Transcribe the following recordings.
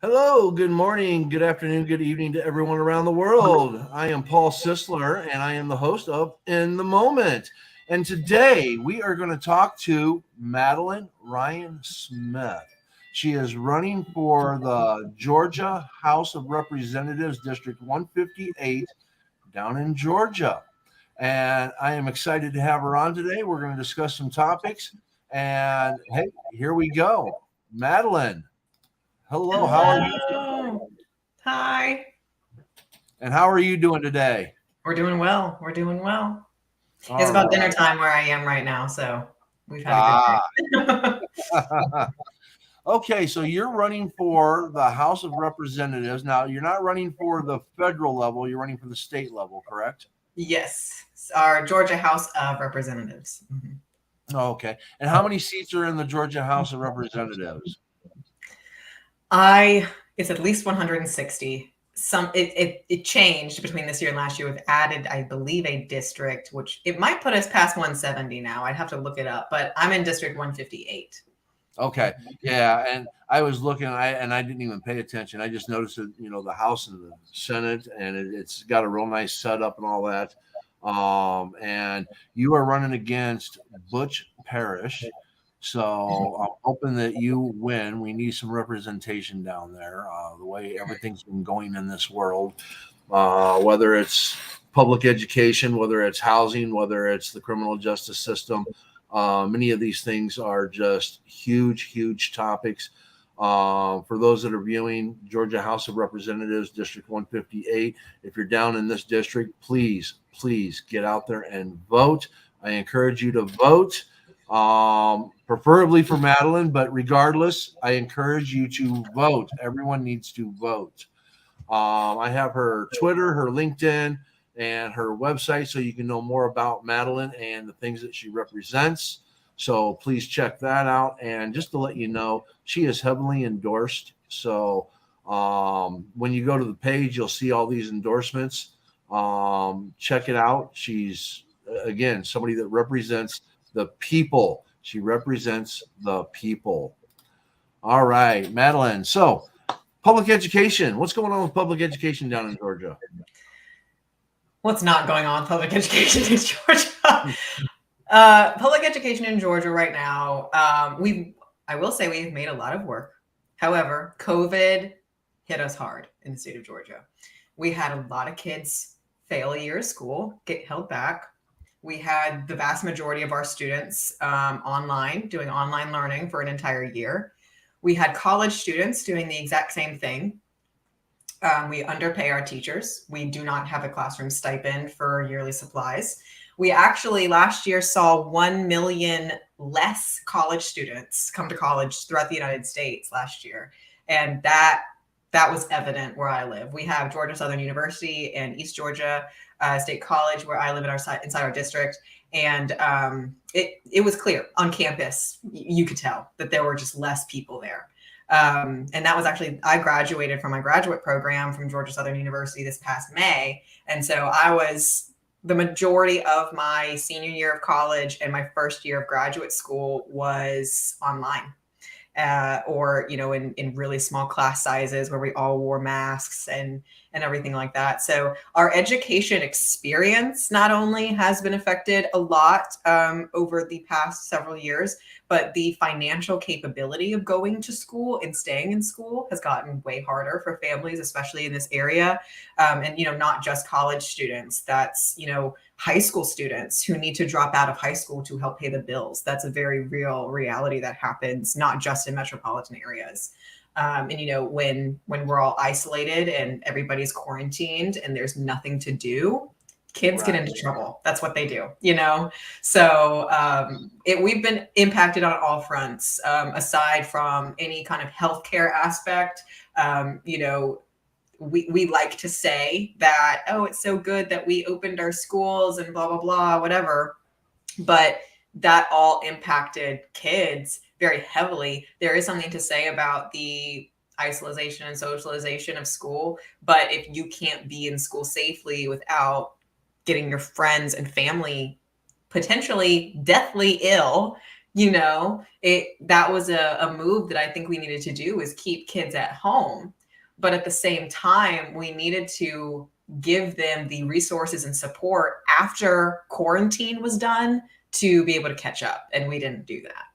Hello, good morning, good afternoon, good evening to everyone around the world. I am Paul Sisler, and I am the host of In the Moment. And today we are going to talk to Madeline Ryan Smith. She is running for the Georgia House of Representatives, District 158, down in Georgia. And I am excited to have her on today. We're going to discuss some topics. And hey, here we go. Madeline, hello, how are you? Hello. Hi. And how are you doing today? We're doing well. We're doing well. It's All about dinner right. time where I am right now, so we've had a good Ah. day. Okay, so you're running for the House of Representatives. Now, you're not running for the federal level, you're running for the state level, correct? Yes, our Georgia House of Representatives. Okay. And how many seats are in the Georgia House of Representatives? I it's at least 160. It changed between this year and last year. We've added, I believe, a district, which it might put us past 170 now. I'd have to look it up, but I'm in District 158. Okay. Yeah, and I was looking, I didn't even pay attention. I just noticed that, the House and the Senate, and it's got a real nice setup and all that. And you are running against Butch Parrish. So I'm hoping that you win. We need some representation down there. The way everything's been going in this world, whether it's public education, whether it's housing, whether it's the criminal justice system. Many of these things are just huge, huge topics. For those that are viewing Georgia House of Representatives, District 158, if you're down in this district, please, please get out there and vote. I encourage you to vote, preferably for Madeline, but regardless, I encourage you to vote. Everyone needs to vote. I have her Twitter, her LinkedIn, and her website so you can know more about Madeline and the things that she represents. So please check that out. And just to let you know, she is heavily endorsed. So when you go to the page, you'll see all these endorsements. Check it out. She's, again, somebody that represents the people. She represents the people. All right, Madeline. So, public education. What's going on with public education down in Georgia? What's not going on with public education in Georgia? Public education in Georgia right now, I will say we've made a lot of work. However, COVID hit us hard in the state of Georgia. We had a lot of kids fail a year of school, get held back. We had the vast majority of our students online, doing online learning for an entire year. We had college students doing the exact same thing. We underpay our teachers. We do not have a classroom stipend for yearly supplies. We actually last year saw 1 million less college students come to college throughout the United States last year. And that was evident where I live. We have Georgia Southern University and East Georgia State College where I live inside our district. And it was clear on campus. You could tell that there were just less people there. And that was actually, I graduated from my graduate program from Georgia Southern University this past May. And so I was the majority of my senior year of college and my first year of graduate school was online. Or in really small class sizes where we all wore masks and everything like that. So our education experience not only has been affected a lot over the past several years, but the financial capability of going to school and staying in school has gotten way harder for families, especially in this area. And not just college students. That's high school students who need to drop out of high school to help pay the bills. That's a very real reality that happens, not just in metropolitan areas. And when we're all isolated and everybody's quarantined and there's nothing to do, kids get into trouble. That's what they do. So we've been impacted on all fronts, aside from any kind of healthcare aspect. We like to say that, oh, it's so good that we opened our schools and blah, blah, blah, whatever. But that all impacted kids very heavily. There is something to say about the isolation and socialization of school. But if you can't be in school safely without getting your friends and family potentially deathly ill, That was a move that I think we needed to do, is keep kids at home. But at the same time, we needed to give them the resources and support after quarantine was done to be able to catch up. And we didn't do that.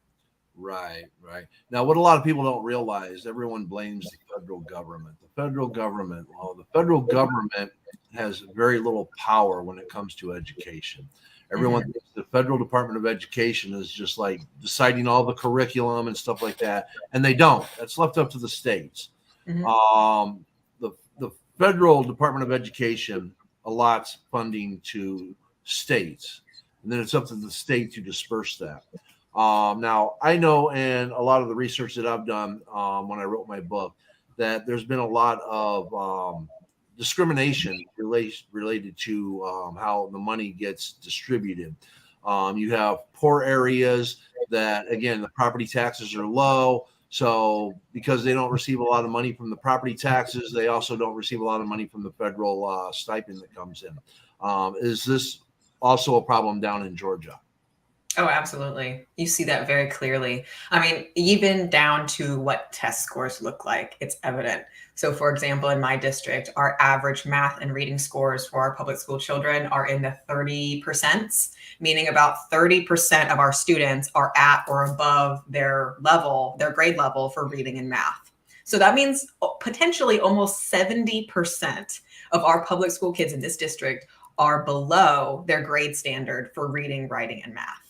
Right, right. Now, what a lot of people don't realize, everyone blames the federal government. Well, the federal government has very little power when it comes to education. Everyone Mhm. thinks the federal Department of Education is just like deciding all the curriculum and stuff like that, and they don't. That's left up to the states. Mhm. The federal Department of Education allots funding to states, and then it's up to the state to disperse that. Now, I know in a lot of the research that I've done when I wrote my book that there's been a lot of discrimination related to how the money gets distributed. You have poor areas that, again, the property taxes are low. So because they don't receive a lot of money from the property taxes, they also don't receive a lot of money from the federal stipend that comes in. Is this also a problem down in Georgia? Oh, absolutely. You see that very clearly. I mean, even down to what test scores look like, it's evident. So, for example, in my district, our average math and reading scores for our public school children are in the 30%, meaning about 30% of our students are at or above their level, their grade level for reading and math. So that means potentially almost 70% of our public school kids in this district are below their grade standard for reading, writing, and math.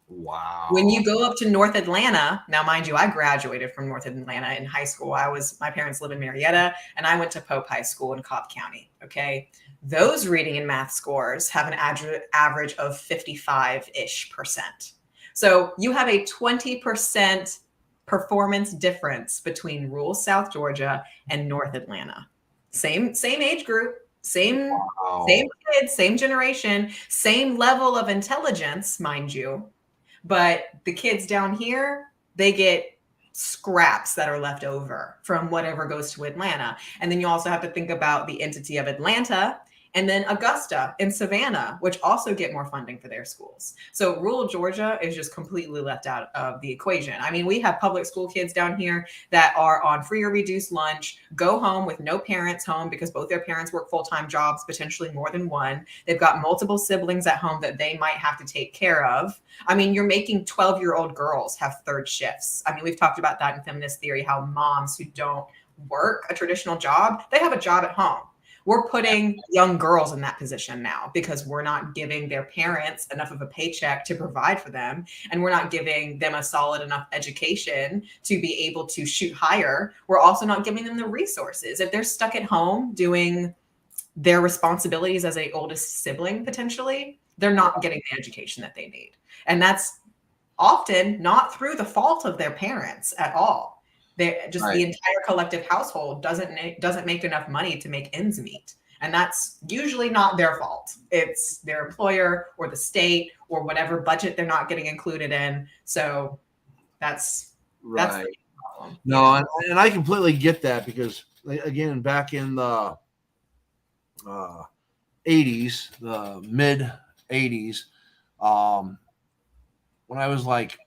When Wow. you go up to North Atlanta, now mind you, I graduated from North Atlanta in high school. My parents live in Marietta, and I went to Pope High School in Cobb County. Okay. Those reading and math scores have an average of 55-ish%. So you have a 20% performance difference between rural South Georgia and North Atlanta. Same age group, same Wow. kids, same generation, same level of intelligence, mind you. But the kids down here, they get scraps that are left over from whatever goes to Atlanta. And then you also have to think about the entity of Atlanta and then Augusta and Savannah, which also get more funding for their schools. So rural Georgia is just completely left out of the equation. I mean, we have public school kids down here that are on free or reduced lunch, go home with no parents home because both their parents work full-time jobs, potentially more than one. They've got multiple siblings at home that they might have to take care of. I mean, you're making 12-year-old girls have third shifts. I mean, we've talked about that in feminist theory, how moms who don't work a traditional job, they have a job at home. We're putting young girls in that position now because we're not giving their parents enough of a paycheck to provide for them. And we're not giving them a solid enough education to be able to shoot higher. We're also not giving them the resources. If they're stuck at home doing their responsibilities as a oldest sibling, potentially, they're not getting the education that they need. And that's often not through the fault of their parents at all. They just, Right. the entire collective household doesn't make enough money to make ends meet. And that's usually not their fault. It's their employer or the state or whatever budget they're not getting included in. So that's the Right. problem. No, and I completely get that because, again, back in the uh, 80s, the mid 80s, um, when I was like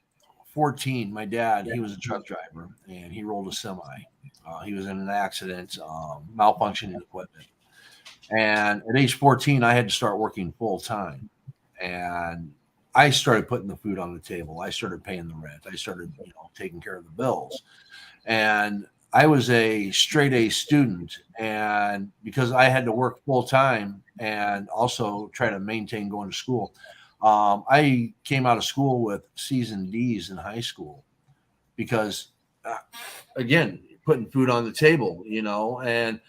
14, my dad, he was a truck driver and he rolled a semi. He was in an accident, malfunctioning equipment. And at age 14, I had to start working full time. And I started putting the food on the table. I started paying the rent. I started, taking care of the bills. And I was a straight A student. And because I had to work full time and also try to maintain going to school, I came out of school with C's and D's in high school because, uh, again, putting food on the table, and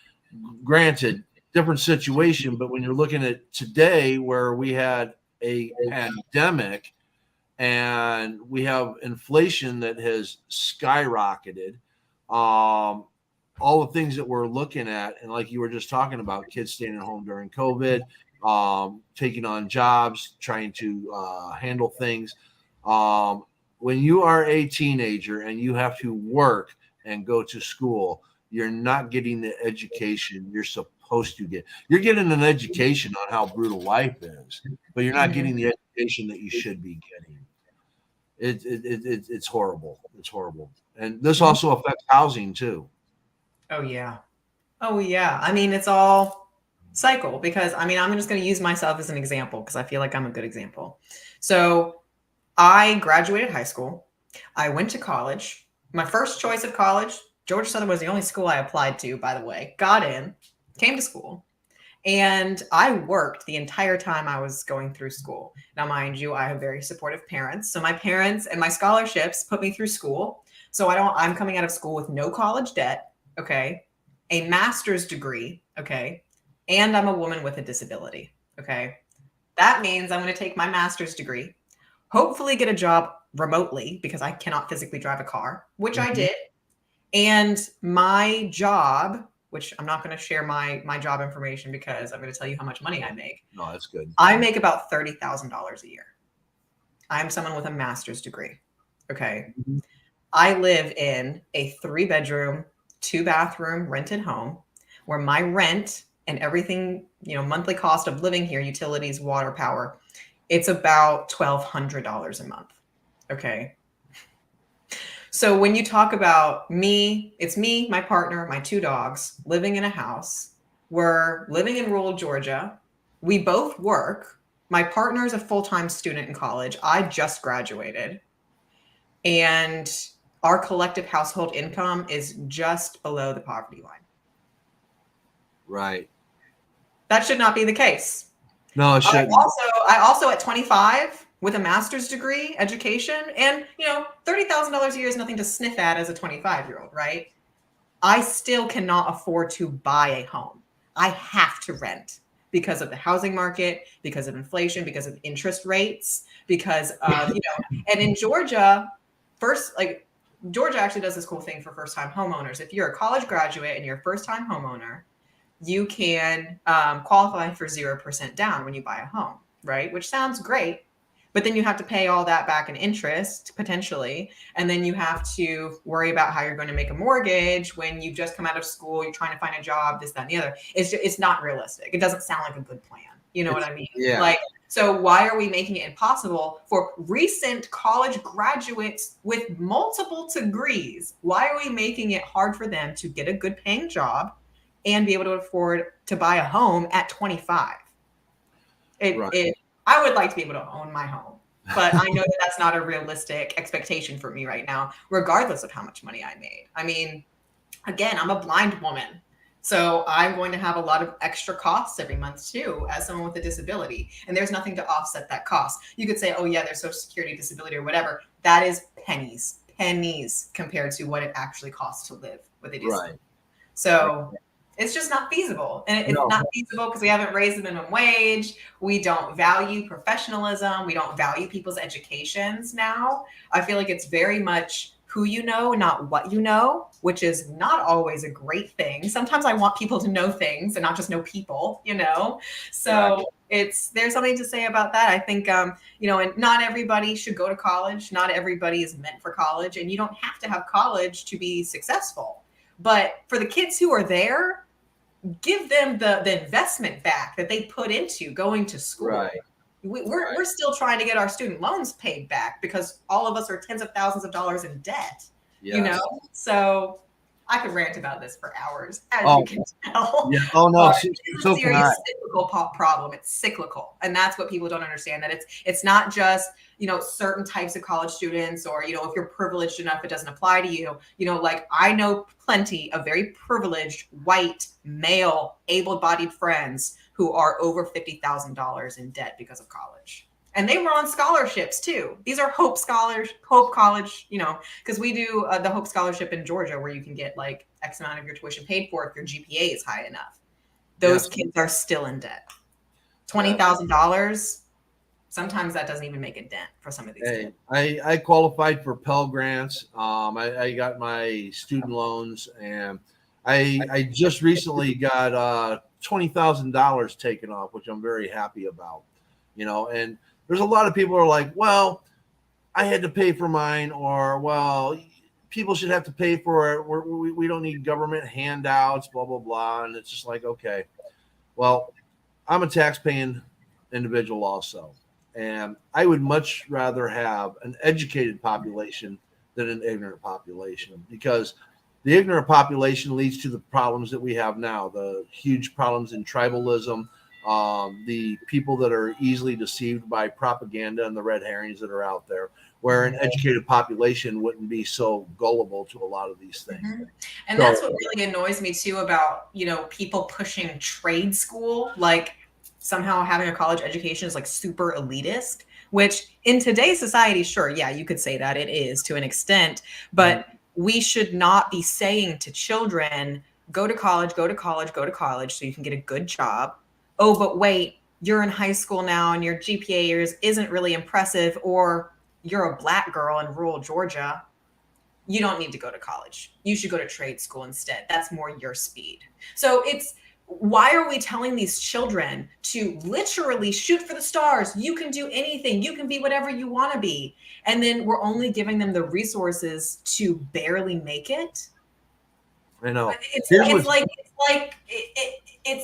granted, different situation, but when you're looking at today where we had a pandemic and we have inflation that has skyrocketed, all the things that we're looking at, and like you were just talking about, kids staying at home during COVID, taking on jobs, trying to handle things. When you are a teenager and you have to work and go to school, you're not getting the education you're supposed to get. You're getting an education on how brutal life is, but you're not Mhm. getting the education that you should be getting. It's horrible. It's horrible. And this also affects housing too. Oh yeah. Oh yeah. I mean, it's all cycle because I mean, I'm just going to use myself as an example because I feel like I'm a good example. So I graduated high school. I went to college. My first choice of college, Georgia Southern was the only school I applied to, by the way. Got in, came to school, and I worked the entire time I was going through school. Now, mind you, I have very supportive parents. So my parents and my scholarships put me through school. So I'm coming out of school with no college debt, okay, a master's degree, okay, and I'm a woman with a disability, okay. That means I'm going to take my master's degree, hopefully get a job remotely because I cannot physically drive a car, which I did. And my job, which I'm not going to share my job information because I'm going to tell you how much money I make. No, that's good. I make about $30,000 a year. I'm someone with a master's degree. Okay. I live in a 3-bedroom, 2-bathroom rented home where my rent and everything, monthly cost of living here, utilities, water, power, it's about $1,200 a month. Okay. So when you talk about me, it's me, my partner, my 2 dogs living in a house. We're living in rural Georgia. We both work. My partner is a full-time student in college. I just graduated. And our collective household income is just below the poverty line. Right. That should not be the case. No, it shouldn't. I also at 25 with a master's degree, education, and $30,000 a year is nothing to sniff at as a 25-year-old, right? I still cannot afford to buy a home. I have to rent because of the housing market, because of inflation, because of interest rates, because of, and in Georgia, Georgia actually does this cool thing for first-time homeowners. If you're a college graduate and you're a first-time homeowner, you can qualify for 0% down when you buy a home, right? Which sounds great, but then you have to pay all that back in interest potentially. And then you have to worry about how you're going to make a mortgage when you've just come out of school, you're trying to find a job, this, that, and the other. It's not realistic. It doesn't sound like a good plan. You know what I mean? Yeah. So why are we making it impossible for recent college graduates with multiple degrees? Why are we making it hard for them to get a good paying job and be able to afford to buy a home at 25? I would like to be able to own my home, but I know that that's not a realistic expectation for me right now, regardless of how much money I made. I mean, again, I'm a blind woman, so I'm going to have a lot of extra costs every month too, as someone with a disability, and there's nothing to offset that cost. You could say, oh yeah, there's Social Security, disability, or whatever. That is pennies compared to what it actually costs to live with a disability. Right. So it's just not feasible. And it's not feasible because we haven't raised the minimum wage. We don't value professionalism. We don't value people's educations now. I feel like it's very much who you know, not what you know, which is not always a great thing. Sometimes I want people to know things and not just know people, So there's something to say about that. I think, and not everybody should go to college. Not everybody is meant for college. And you don't have to have college to be successful. But for the kids who are there, give them the investment back that they put into going to school. Right. We're still trying to get our student loans paid back because all of us are tens of thousands of dollars in debt. Yes. So I could rant about this for hours, as you can tell. Yeah. Oh no, it's a serious cyclical problem. It's cyclical, and that's what people don't understand. That it's not just certain types of college students, or if you're privileged enough, it doesn't apply to you. Like I know plenty of very privileged white male able-bodied friends who are over $50,000 in debt because of college. And they were on scholarships too. These are Hope College, because we do the Hope Scholarship in Georgia where you can get like X amount of your tuition paid for if your GPA is high enough. Those kids are still in debt. $20,000, sometimes that doesn't even make a dent for some of these kids. I qualified for Pell Grants. I got my student loans, and I just recently got $20,000 taken off, which I'm very happy about. And there's a lot of people who are like, well, I had to pay for mine, or, well, people should have to pay for it. We don't need government handouts, blah, blah, blah. And it's just like, okay, well, I'm a tax-paying individual also. And I would much rather have an educated population than an ignorant population, because the ignorant population leads to the problems that we have now, the huge problems in tribalism, the people that are easily deceived by propaganda and the red herrings that are out there, where an educated population wouldn't be so gullible to a lot of these things. Mm-hmm. And So, that's what really annoys me too about, people pushing trade school, like somehow having a college education is like super elitist, which in today's society, sure, yeah, you could say that it is to an extent, but we should not be saying to children, go to college, go to college, go to college so you can get a good job. Oh, but wait, you're in high school now and your GPA isn't really impressive, or you're a Black girl in rural Georgia. You don't need to go to college. You should go to trade school instead. That's more your speed. So why are we telling these children to literally shoot for the stars? You can do anything. You can be whatever you want to be. And then we're only giving them the resources to barely make it. I know. It's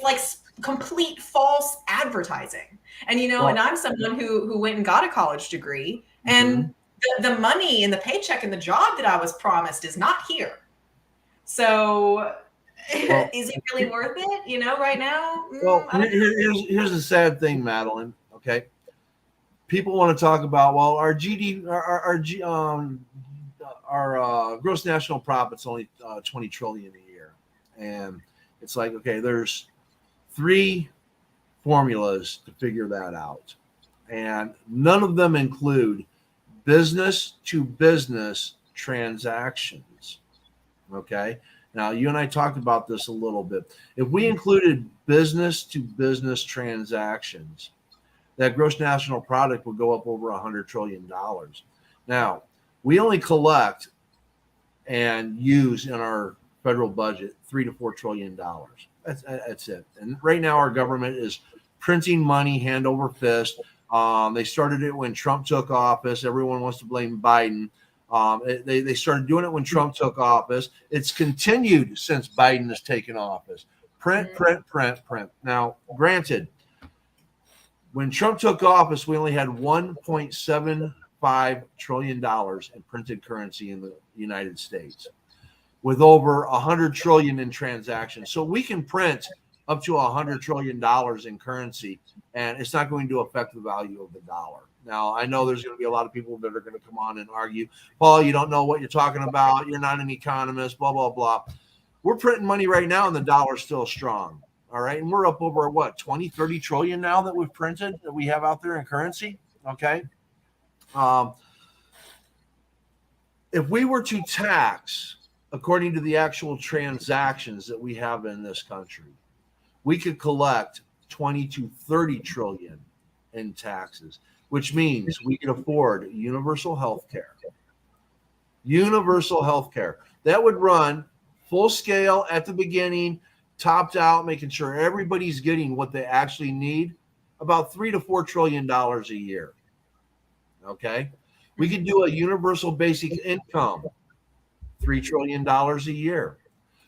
like complete false advertising. And, and I'm someone who went and got a college degree, and the money and the paycheck and the job that I was promised is not here. So is it really worth it, right now? Well, here's the sad thing, Madeline. Okay. People want to talk about, well, our gross national profit's only 20 trillion a year. And it's like, okay, there's 3 formulas to figure that out. And none of them include business to business transactions. Okay. Now, you and I talked about this a little bit. If we included business to business transactions, that gross national product would go up over $100 trillion. Now, we only collect and use in our federal budget $3 to $4 trillion. That's it. And right now, our government is printing money hand over fist. They started it when Trump took office. Everyone wants to blame Biden. They started doing it when Trump took office. It's continued since Biden has taken office. Print. Now, granted, when Trump took office, we only had $1.75 trillion in printed currency in the United States, with over 100 trillion in transactions. So we can print up to $100 trillion in currency, and it's not going to affect the value of the dollar. Now, I know there's going to be a lot of people that are going to come on and argue, Paul, you don't know what you're talking about. You're not an economist, blah, blah, blah. We're printing money right now, and the dollar's still strong. All right. And we're up over 20, 30 trillion now that we've printed, that we have out there in currency. Okay. If we were to tax according to the actual transactions that we have in this country, we could collect 20 to 30 trillion in taxes, which means we could afford universal health care. Universal health care. That would run full scale at the beginning, topped out, making sure everybody's getting what they actually need, about $3 to $4 trillion a year. Okay. We could do a universal basic income, $3 trillion a year.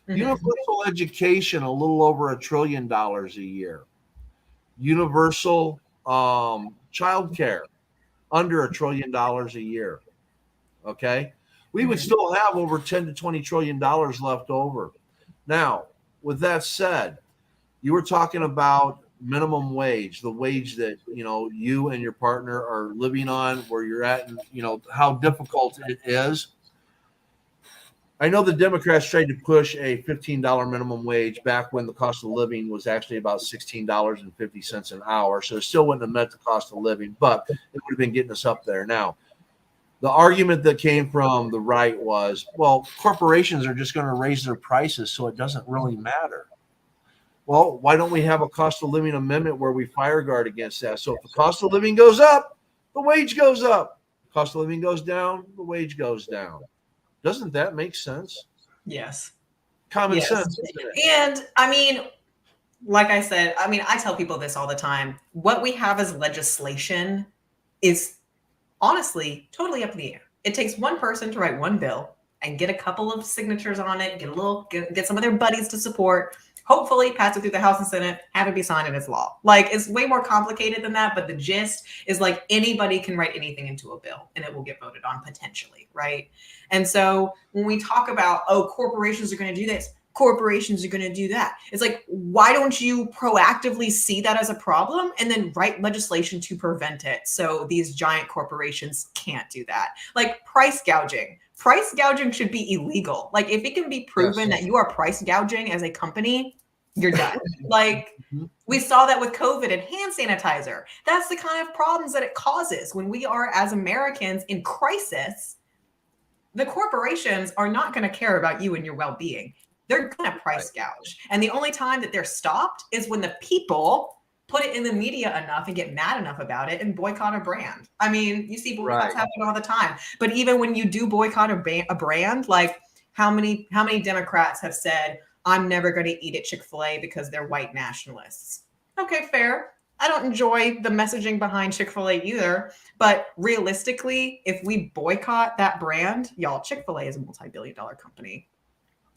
Universal education, a little over $1 trillion a year. Universal child care, under $1 trillion a year. Okay. We would still have over 10 to $20 trillion left over. Now, with that said, you were talking about minimum wage, the wage that, you and your partner are living on, where you're at, and, how difficult it is. I know the Democrats tried to push a $15 minimum wage back when the cost of living was actually about $16.50 an hour. So it still wouldn't have met the cost of living, but it would have been getting us up there. Now, the argument that came from the right was, well, corporations are just going to raise their prices, so it doesn't really matter. Well, why don't we have a cost of living amendment where we fire guard against that? So if the cost of living goes up, the wage goes up. Cost of living goes down, the wage goes down. Doesn't that make sense? Yes. Common sense. Isn't it? And I mean, like I said, I tell people this all the time. What we have as legislation is honestly totally up in the air. It takes one person to write one bill and get a couple of signatures on it, get some of their buddies to support. hopefully pass it through the House and Senate, have it be signed into law. Like, it's way more complicated than that, but the gist is like anybody can write anything into a bill and it will get voted on potentially, right? And so when we talk about, oh, corporations are going to do this, corporations are going to do that, it's like, why don't you proactively see that as a problem and then write legislation to prevent it so these giant corporations can't do that? Like price gouging. Price gouging should be illegal. Like if it can be proven that you are price gouging as a company, you're done. Like we saw that with COVID and hand sanitizer. That's the kind of problems that it causes when we are, as Americans, in crisis. The corporations are not going to care about you and your well-being. They're going to price gouge. And the only time that they're stopped is when the people put it in the media enough and get mad enough about it and boycott a brand. I mean, you see boycotts happen all the time. But even when you do boycott a brand, like how many Democrats have said, I'm never going to eat at Chick-fil-A because they're white nationalists? Okay, fair. I don't enjoy the messaging behind Chick-fil-A either. But realistically, if we boycott that brand, y'all, Chick-fil-A is a multi-billion-dollar company.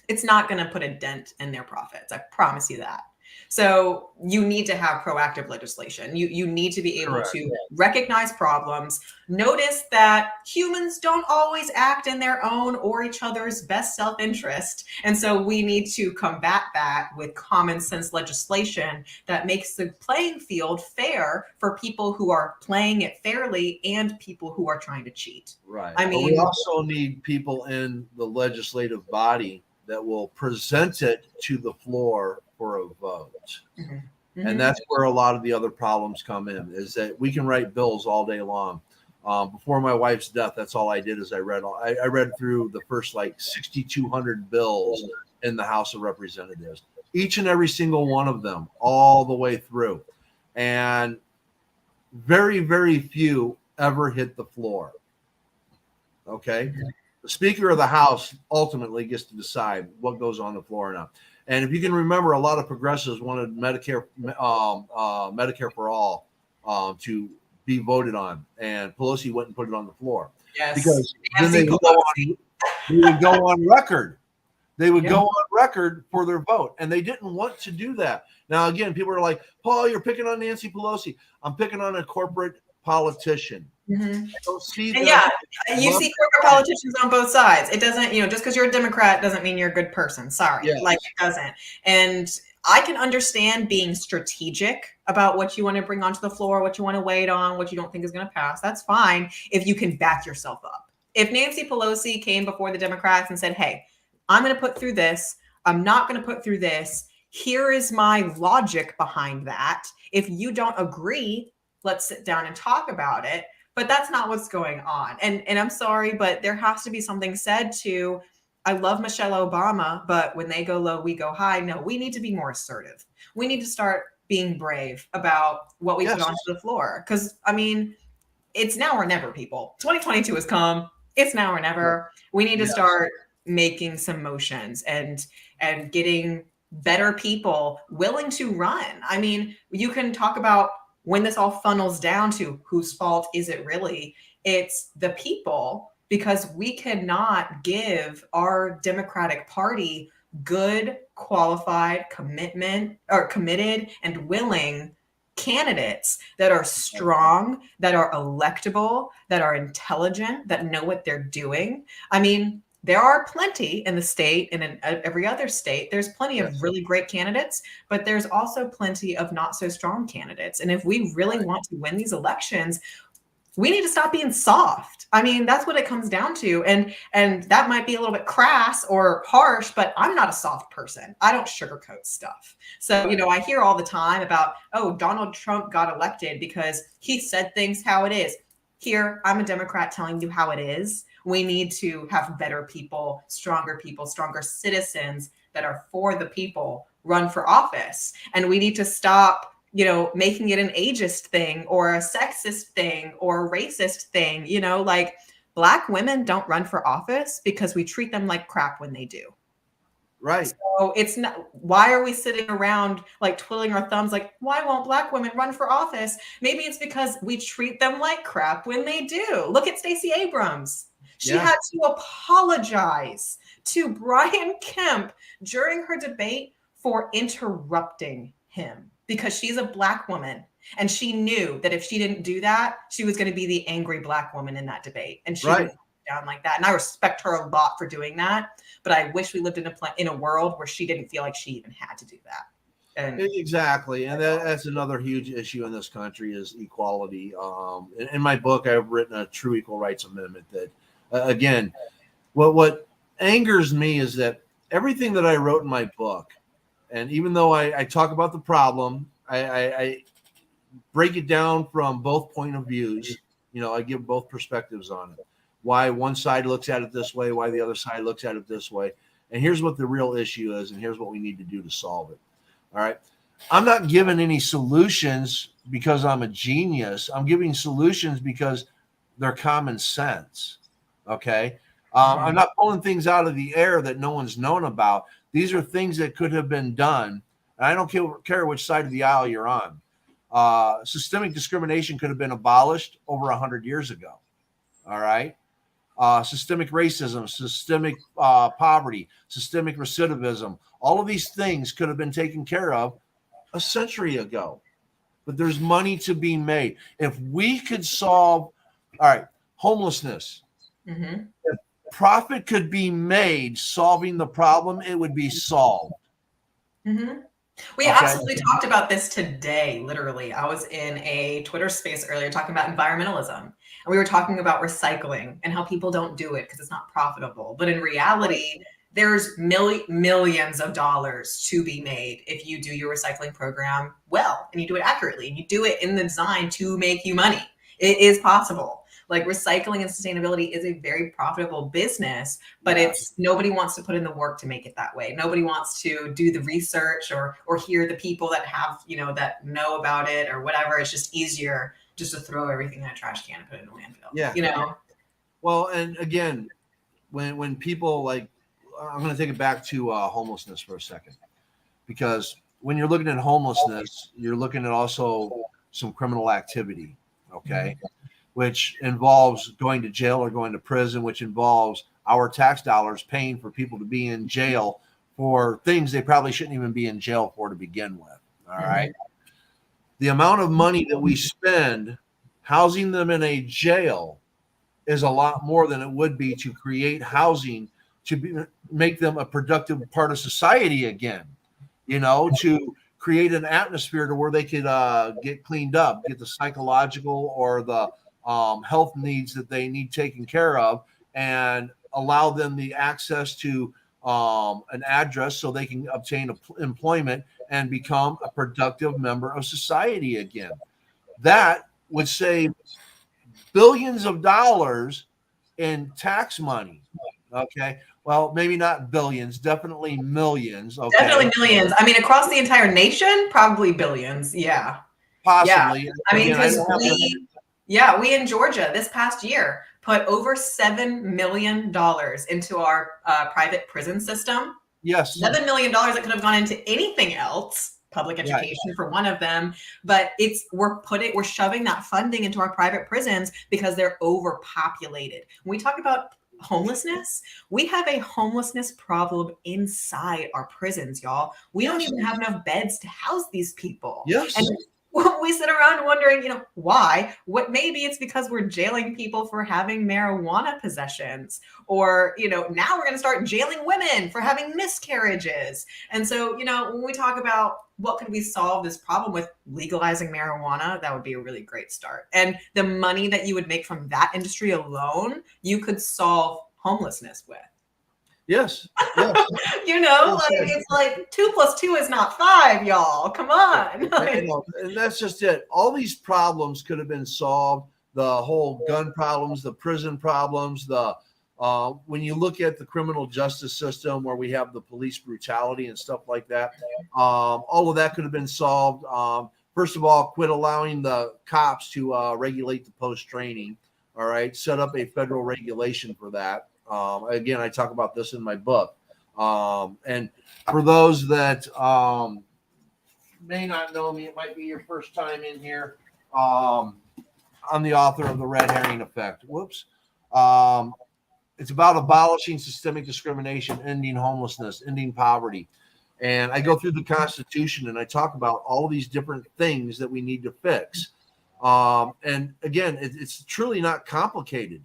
It's not going to put a dent in their profits. I promise you that. So you need to have proactive legislation. You need to be able to recognize problems, notice that humans don't always act in their own or each other's best self-interest. And so we need to combat that with common sense legislation that makes the playing field fair for people who are playing it fairly and people who are trying to cheat. Right. I mean, but we also need people in the legislative body that will present it to the floor for a vote. And that's where a lot of the other problems come in, is that we can write bills all day long. Before my wife's death, that's all I did is I read through the first like 6,200 bills in the House of Representatives, each and every single one of them, all the way through. And very, very few ever hit the floor. Okay. The Speaker of the House ultimately gets to decide what goes on the floor or not. And if you can remember, a lot of progressives wanted Medicare for all to be voted on, and Pelosi went and put it on the floor. Yes, because then they would go on record. They would go on record for their vote, and they didn't want to do that. Now, again, people are like, "Paul, you're picking on Nancy Pelosi." I'm picking on a corporate politician. I don't see and yeah, you see corporate politicians on both sides. It doesn't, just because you're a Democrat doesn't mean you're a good person. Sorry, like it doesn't. And I can understand being strategic about what you want to bring onto the floor, what you want to wait on, what you don't think is going to pass. That's fine if you can back yourself up. If Nancy Pelosi came before the Democrats and said, "Hey, I'm going to put through this. I'm not going to put through this. Here is my logic behind that. If you don't agree, let's sit down and talk about it." But that's not what's going on. And I'm sorry, but there has to be something said to, I love Michelle Obama, but when they go low, we go high. No, we need to be more assertive. We need to start being brave about what we put onto the floor. Because, I mean, it's now or never, people. 2022 has come. It's now or never. We need to start making some motions and getting better people willing to run. I mean, you can talk about when this all funnels down to whose fault is it really? It's the people, because we cannot give our Democratic Party good, qualified, committed and willing candidates that are strong, that are electable, that are intelligent, that know what they're doing. I mean, there are plenty in the state and in every other state. There's plenty of really great candidates, but there's also plenty of not so strong candidates. And if we really want to win these elections, we need to stop being soft. I mean, that's what it comes down to. And that might be a little bit crass or harsh, but I'm not a soft person. I don't sugarcoat stuff. So, I hear all the time about, oh, Donald Trump got elected because he said things how it is. Here, I'm a Democrat telling you how it is. We need to have better people, stronger citizens that are for the people run for office. And we need to stop, making it an ageist thing or a sexist thing or a racist thing. Like Black women don't run for office because we treat them like crap when they do. Right. So it's not, why are we sitting around like twiddling our thumbs like, why won't Black women run for office? Maybe it's because we treat them like crap when they do. Look at Stacey Abrams. She had to apologize to Brian Kemp during her debate for interrupting him because she's a Black woman. And she knew that if she didn't do that, she was going to be the angry Black woman in that debate. And she went down like that. And I respect her a lot for doing that. But I wish we lived in a world where she didn't feel like she even had to do that. And exactly, and that's another huge issue in this country is equality. In my book, I've written a true equal rights amendment that, again, what angers me is that everything that I wrote in my book, and even though I talk about the problem, I break it down from both point of views. I give both perspectives on it. Why one side looks at it this way, why the other side looks at it this way. And here's what the real issue is, and here's what we need to do to solve it. All right. I'm not giving any solutions because I'm a genius. I'm giving solutions because they're common sense. Okay. I'm not pulling things out of the air that no one's known about. These are things that could have been done. And I don't care which side of the aisle you're on. Systemic discrimination could have been abolished over 100 years ago. All right. Systemic racism, systemic poverty, systemic recidivism. All of these things could have been taken care of a century ago. But there's money to be made. If we could solve, all right, homelessness, if profit could be made solving the problem, it would be solved. We absolutely talked about this today, literally. I was in a Twitter space earlier talking about environmentalism. And we were talking about recycling and how people don't do it because it's not profitable. But in reality, there's millions of dollars to be made if you do your recycling program well and you do it accurately and you do it in the design to make you money. It is possible. Like recycling and sustainability is a very profitable business, but it's nobody wants to put in the work to make it that way. Nobody wants to do the research or hear the people that have, that know about it or whatever. It's just easier just to throw everything in a trash can and put it in a landfill. Yeah. Well, and again, when people I'm going to take it back to homelessness for a second, because when you're looking at homelessness, you're looking at also some criminal activity. Okay. Which involves going to jail or going to prison, which involves our tax dollars paying for people to be in jail for things they probably shouldn't even be in jail for to begin with. All right. The amount of money that we spend housing them in a jail is a lot more than it would be to create housing to make them a productive part of society again, to create an atmosphere to where they could get cleaned up, get the psychological or the health needs that they need taken care of, and allow them the access to an address so they can obtain employment and become a productive member of society again. That would save billions of dollars in tax money. Okay. Well, maybe not billions, definitely millions. Okay. Definitely millions. I mean, across the entire nation, probably billions. Yeah. Possibly. Yeah. I mean, because we in Georgia this past year put over $7 million into our private prison system. Yes. $7 million that could have gone into anything else, public education for one of them. But we're shoving that funding into our private prisons because they're overpopulated. When we talk about homelessness, we have a homelessness problem inside our prisons, y'all. We don't even have enough beds to house these people. Yes. And we sit around wondering, why? Maybe it's because we're jailing people for having marijuana possessions, or, now we're going to start jailing women for having miscarriages. And so, when we talk about what could we solve this problem with legalizing marijuana, that would be a really great start. And the money that you would make from that industry alone, you could solve homelessness with. Yes. It's like 2 + 2 is not 5, y'all. Come on. And that's just it. All these problems could have been solved. The whole gun problems, the prison problems, when you look at the criminal justice system where we have the police brutality and stuff like that, all of that could have been solved. First of all, quit allowing the cops to regulate the post training. All right. Set up a federal regulation for that. Again, I talk about this in my book. And for those that may not know me, it might be your first time in here. I'm the author of The Red Herring Effect. Whoops. It's about abolishing systemic discrimination, ending homelessness, ending poverty. And I go through the Constitution and I talk about all these different things that we need to fix. And again, it's truly not complicated.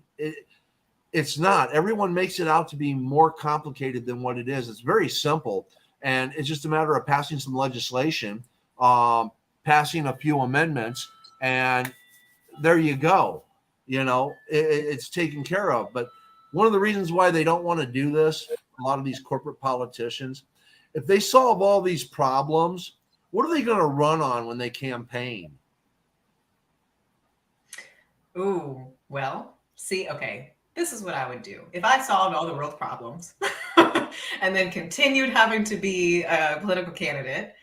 It's not. Everyone makes it out to be more complicated than what it is. It's very simple. And it's just a matter of passing some legislation, passing a few amendments, and there you go. It's taken care of. But one of the reasons why they don't want to do this, a lot of these corporate politicians, if they solve all these problems, what are they going to run on when they campaign? Ooh, well, see, okay, this is what I would do. If I solved all the world's problems and then continued having to be a political candidate,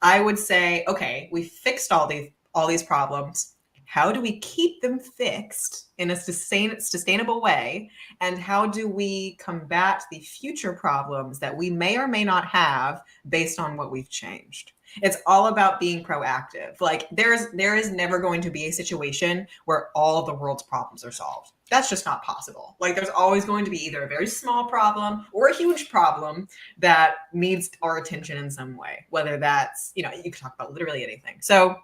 I would say, okay, we fixed all these problems. How do we keep them fixed in a sustainable way? And how do we combat the future problems that we may or may not have based on what we've changed? It's all about being proactive. Like there is never going to be a situation where all of the world's problems are solved. That's just not possible. Like there's always going to be either a very small problem or a huge problem that needs our attention in some way, whether that's, you can talk about literally anything. So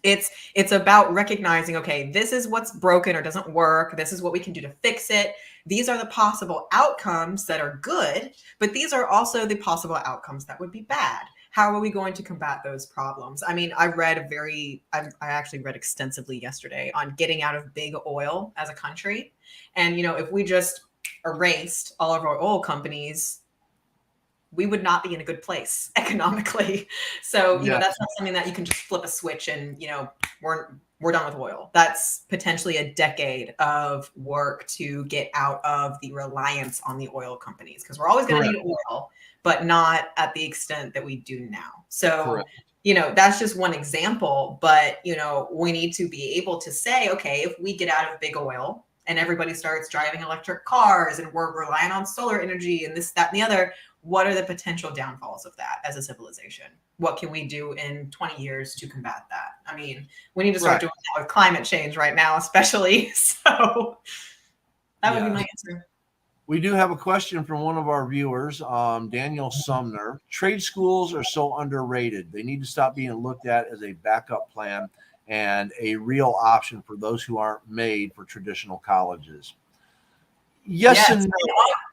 it's about recognizing, okay, this is what's broken or doesn't work. This is what we can do to fix it. These are the possible outcomes that are good, but these are also the possible outcomes that would be bad. How are we going to combat those problems? I mean, I actually read extensively yesterday on getting out of big oil as a country. And, if we just erased all of our oil companies, we would not be in a good place economically. So, that's not something that you can just flip a switch and, we're done with oil. That's potentially a decade of work to get out of the reliance on the oil companies, because we're always going to need oil, but not at the extent that we do now. So, that's just one example, but, we need to be able to say, okay, if we get out of big oil and everybody starts driving electric cars and we're relying on solar energy and this, that, and the other, what are the potential downfalls of that as a civilization? What can we do in 20 years to combat that? I mean, we need to start doing that with climate change right now, especially. So that would be my answer. We do have a question from one of our viewers, Daniel Sumner. Trade schools are so underrated. They need to stop being looked at as a backup plan and a real option for those who aren't made for traditional colleges. Yes. And no.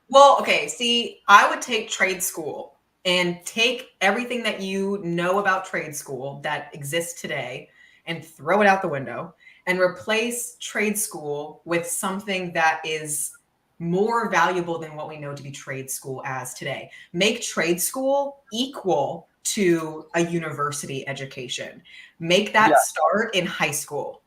Well, okay. See, I would take trade school and take everything that you know about trade school that exists today and throw it out the window and replace trade school with something that is more valuable than what we know to be trade school as today. Make trade school equal to a university education. Make that start in high school.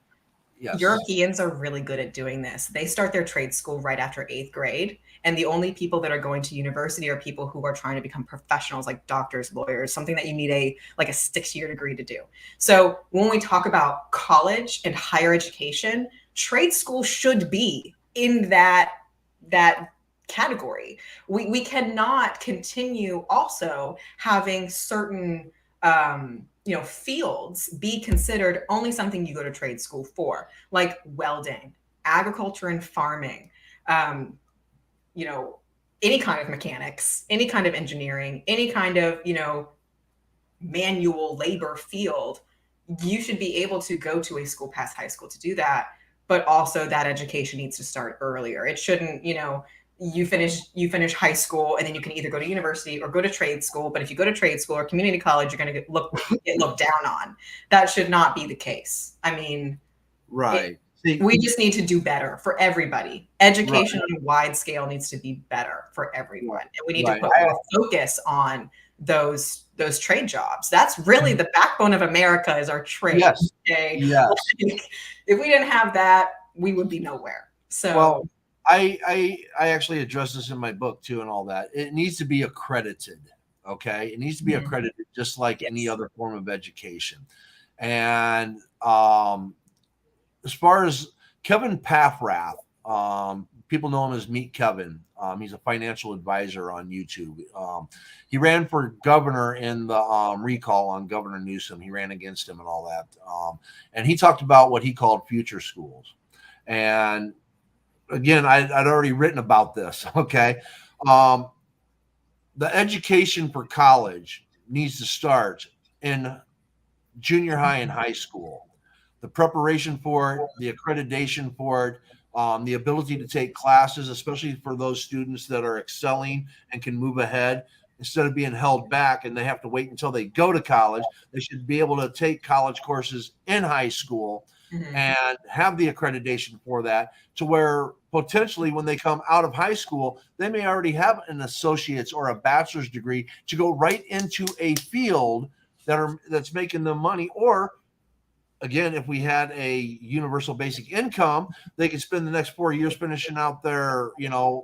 Yes. Europeans are really good at doing this. They start their trade school right after 8th grade. And the only people that are going to university are people who are trying to become professionals, like doctors, lawyers, something that you need a 6-year degree to do. So when we talk about college and higher education, trade school should be in that category. We cannot continue also having certain fields be considered only something you go to trade school for, like welding, agriculture and farming, any kind of mechanics, any kind of engineering, any kind of, manual labor field. You should be able to go to a school past high school to do that. But also that education needs to start earlier. It shouldn't, you finish high school and then you can either go to university or go to trade school. But if you go to trade school or community college, you're going to get looked down on. That should not be the case. I mean, we just need to do better for everybody. Education on a wide scale needs to be better for everyone. And we need to put more focus on those trade jobs. That's really the backbone of America, is our trade. Yes. Okay? Yes. If we didn't have that, we would be nowhere. So well, I actually address this in my book too, and all that. It needs to be accredited. Okay. It needs to be accredited just like any other form of education. And as far as Kevin Paffrath, people know him as Meet Kevin. He's a financial advisor on YouTube. He ran for governor in the recall on Governor Newsom. He ran against him and all that. And he talked about what he called future schools. And again, I'd already written about this. Okay. The education for college needs to start in junior high and high school. The preparation for it, the accreditation for it, the ability to take classes, especially for those students that are excelling and can move ahead instead of being held back and they have to wait until they go to college. They should be able to take college courses in high school and have the accreditation for that, to where potentially when they come out of high school, they may already have an associate's or a bachelor's degree to go right into a field that's making them money. Or again, if we had a universal basic income, they could spend the next 4 years finishing out their,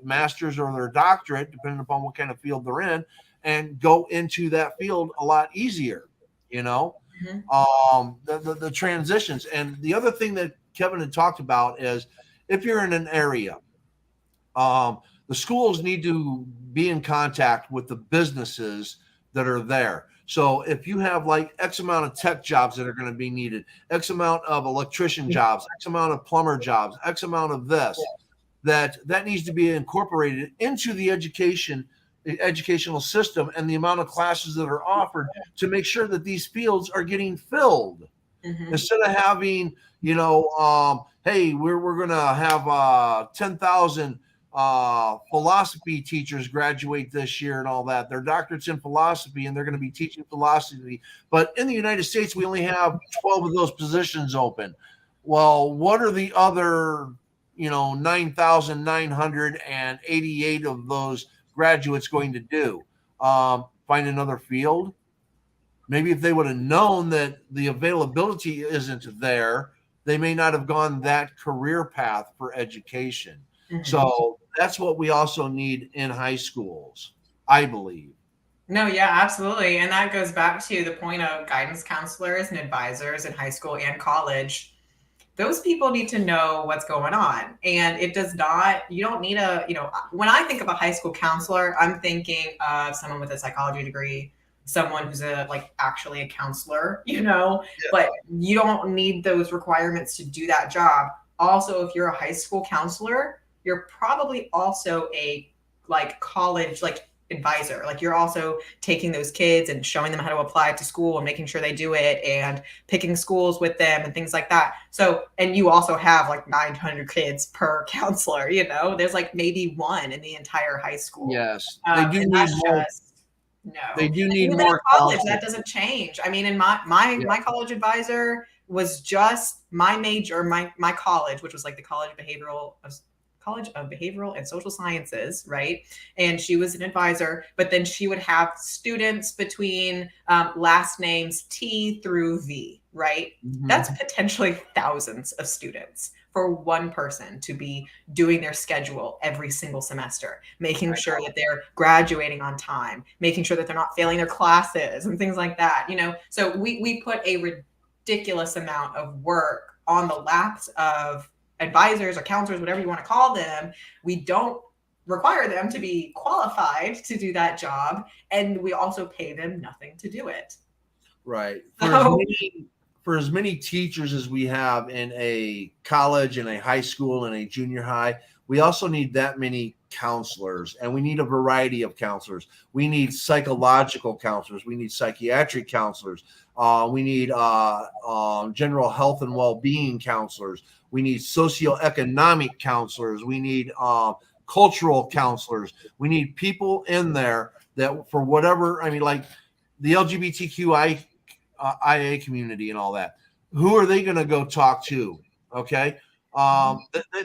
master's or their doctorate, depending upon what kind of field they're in, and go into that field a lot easier, the transitions. And the other thing that Kevin had talked about is, if you're in an area, the schools need to be in contact with the businesses that are there. So if you have like X amount of tech jobs that are going to be needed, X amount of electrician jobs, X amount of plumber jobs, X amount of this, that needs to be incorporated into the educational system and the amount of classes that are offered to make sure that these fields are getting filled. Instead of having, hey, we're going to have 10,000 philosophy teachers graduate this year and all that. Their doctorates in philosophy, and they're going to be teaching philosophy. But in the United States, we only have 12 of those positions open. Well, what are the other, 9,988 of those graduates going to do? Find another field? Maybe if they would have known that the availability isn't there, they may not have gone that career path for education. So that's what we also need in high schools, I believe. No, yeah, absolutely. And that goes back to the point of guidance counselors and advisors in high school and college. Those people need to know what's going on. And it does not, you don't need when I think of a high school counselor, I'm thinking of someone with a psychology degree, someone who's actually a counselor, but you don't need those requirements to do that job. Also, if you're a high school counselor, you're probably also a college advisor. You're also taking those kids and showing them how to apply to school and making sure they do it and picking schools with them and things like that. So, and you also have 900 kids per counselor, there's maybe one in the entire high school. Yes. They do need more. No, they do need even more in college. That doesn't change. I mean, in my college advisor was just my major, my college, which was the College of Behavioral and Social Sciences, right? And she was an advisor, but then she would have students between last names T through V, right? That's potentially thousands of students for one person to be doing their schedule every single semester, making sure that they're graduating on time, making sure that they're not failing their classes and things like that, So we put a ridiculous amount of work on the laps of advisors or counselors, whatever you want to call them. We don't require them to be qualified to do that job, and we also pay them nothing to do it. Right. For as many teachers as we have in a college and a high school and a junior high, we also need that many counselors, and we need a variety of counselors. We need psychological counselors. We need psychiatric counselors. We need general health and well-being counselors. We need socioeconomic counselors. We need cultural counselors. We need people in there that, for whatever, the LGBTQIA community and all that. Who are they going to go talk to? Okay.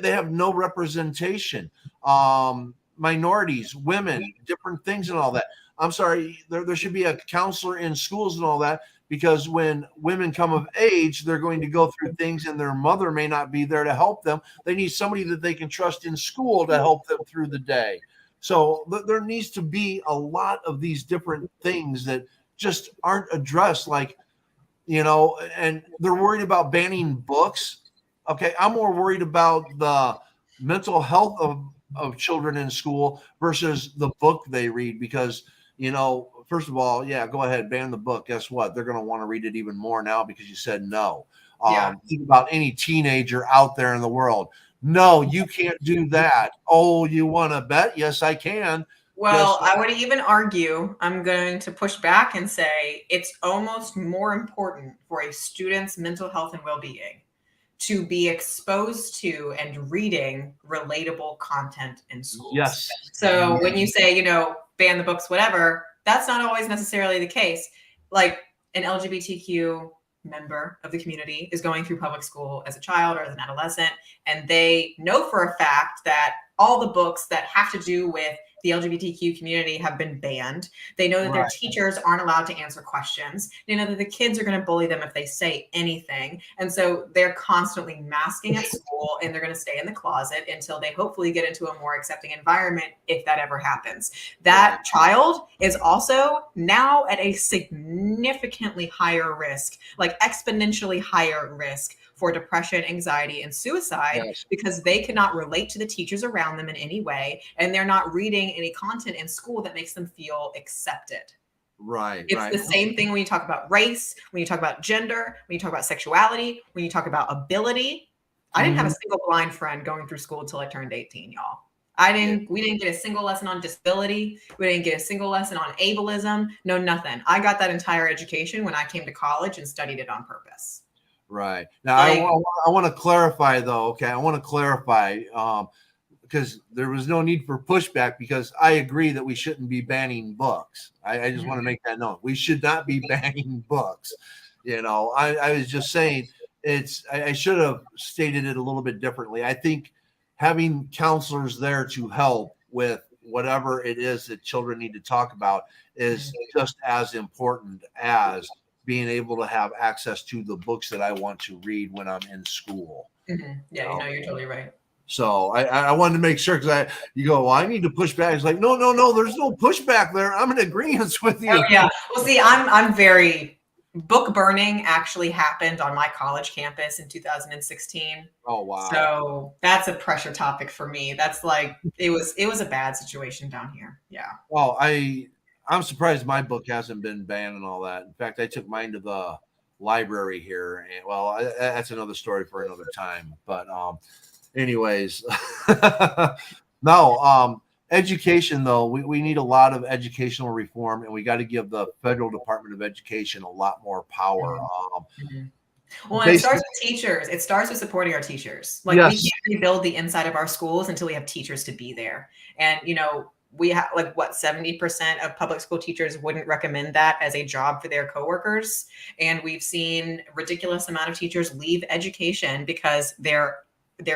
They have no representation. Minorities, women, different things and all that. I'm sorry, there should be a counselor in schools and all that, because when women come of age, they're going to go through things and their mother may not be there to help them. They need somebody that they can trust in school to help them through the day. So there needs to be a lot of these different things that just aren't addressed, and they're worried about banning books. Okay, I'm more worried about the mental health of children in school versus the book they read, because, first of all, yeah, go ahead, ban the book. Guess what? They're going to want to read it even more now because you said no. Think about any teenager out there in the world. No, you can't do that. Oh, you want to bet? Yes, I can. Well, I would even argue, I'm going to push back and say it's almost more important for a student's mental health and well-being to be exposed to and reading relatable content in schools. Yes. So when you say, ban the books, whatever, that's not always necessarily the case. Like an LGBTQ member of the community is going through public school as a child or as an adolescent, and they know for a fact that all the books that have to do with the LGBTQ community have been banned. They know that their teachers aren't allowed to answer questions. They know that the kids are going to bully them if they say anything. And so they're constantly masking at school, and they're going to stay in the closet until they hopefully get into a more accepting environment, if that ever happens. That child is also now at a significantly higher risk, like exponentially higher risk for depression, anxiety, and suicide, because they cannot relate to the teachers around them in any way, and they're not reading any content in school that makes them feel accepted. It's the same thing when you talk about race, when you talk about gender, when you talk about sexuality, when you talk about ability. I didn't have a single blind friend going through school until I turned 18, y'all. We didn't get a single lesson on disability. We didn't get a single lesson on ableism. No, nothing. I got that entire education when I came to college and studied it on purpose. Right. Now, I want to clarify, though. Okay. I want to clarify because there was no need for pushback, because I agree that we shouldn't be banning books. I just want to make that known. We should not be banning books. I was just saying I should have stated it a little bit differently. I think having counselors there to help with whatever it is that children need to talk about is just as important as being able to have access to the books that I want to read when I'm in school. Yeah, you're totally right. So I wanted to make sure, because you go, well, I need to push back. It's like, no, there's no pushback there. I'm in agreement with you. Oh, yeah. Well, see, I'm very book burning actually happened on my college campus in 2016. Oh, wow. So that's a pressure topic for me. That's like, it was a bad situation down here. Yeah. Well, I'm surprised my book hasn't been banned and all that. In fact, I took mine to the library here, and that's another story for another time. But anyways, no, education, though, we need a lot of educational reform, and we got to give the federal Department of Education a lot more power. Well, it starts with teachers. It starts with supporting our teachers. Like, we can't rebuild the inside of our schools until we have teachers to be there. And, we have 70% of public school teachers wouldn't recommend that as a job for their coworkers. And we've seen a ridiculous amount of teachers leave education because they're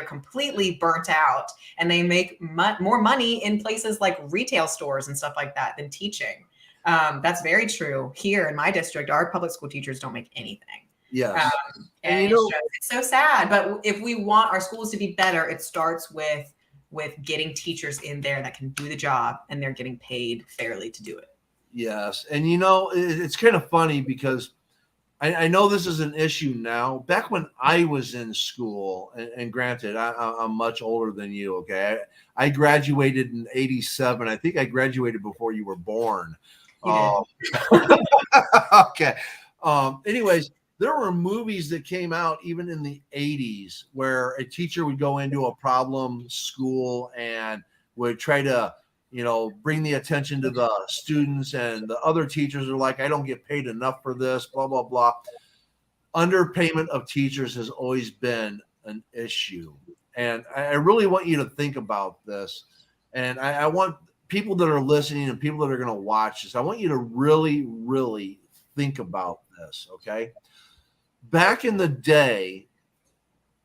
completely burnt out, and they make more money in places like retail stores and stuff like that than teaching. That's very true. Here in my district, our public school teachers don't make anything. Yes. And it's so sad. But if we want our schools to be better, it starts with getting teachers in there that can do the job, and they're getting paid fairly to do it. Yes. And, it's kind of funny because I know this is an issue now. Back when I was in school, and granted, I'm much older than you, okay? I graduated in 87. I think I graduated before you were born. Okay. Anyways, there were movies that came out even in the 80s where a teacher would go into a problem school and would try to bring the attention to the students, and the other teachers are like, I don't get paid enough for this, blah, blah, blah. Underpayment of teachers has always been an issue. And I really want you to think about this. And I want people that are listening and people that are going to watch this, I want you to really, really think about this, okay? Back in the day,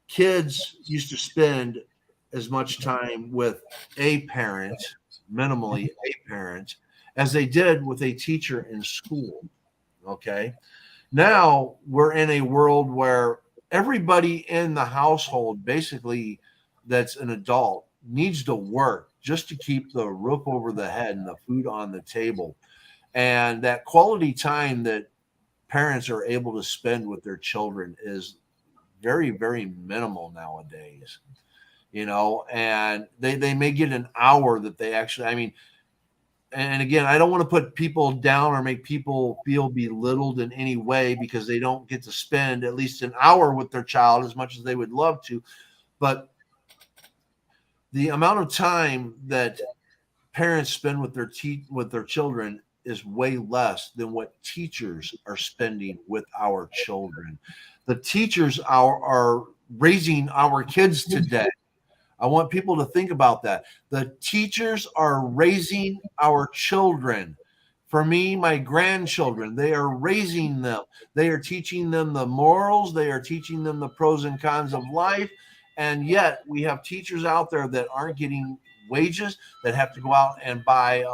kids used to spend as much time with a parent, minimally a parent, as they did with a teacher in school. Okay. Now we're in a world where everybody in the household, basically, that's an adult, needs to work just to keep the roof over the head and the food on the table. And that quality time that parents are able to spend with their children is very, very minimal nowadays. And they may get an hour that they actually, and again, I don't want to put people down or make people feel belittled in any way because they don't get to spend at least an hour with their child as much as they would love to. But the amount of time that parents spend with their children is way less than what teachers are spending with our children. The teachers are raising our kids today. I want people to think about that. The teachers are raising our children. For me, my grandchildren, they are raising them. They are teaching them the morals. They are teaching them the pros and cons of life. And yet we have teachers out there that aren't getting wages, that have to go out and buy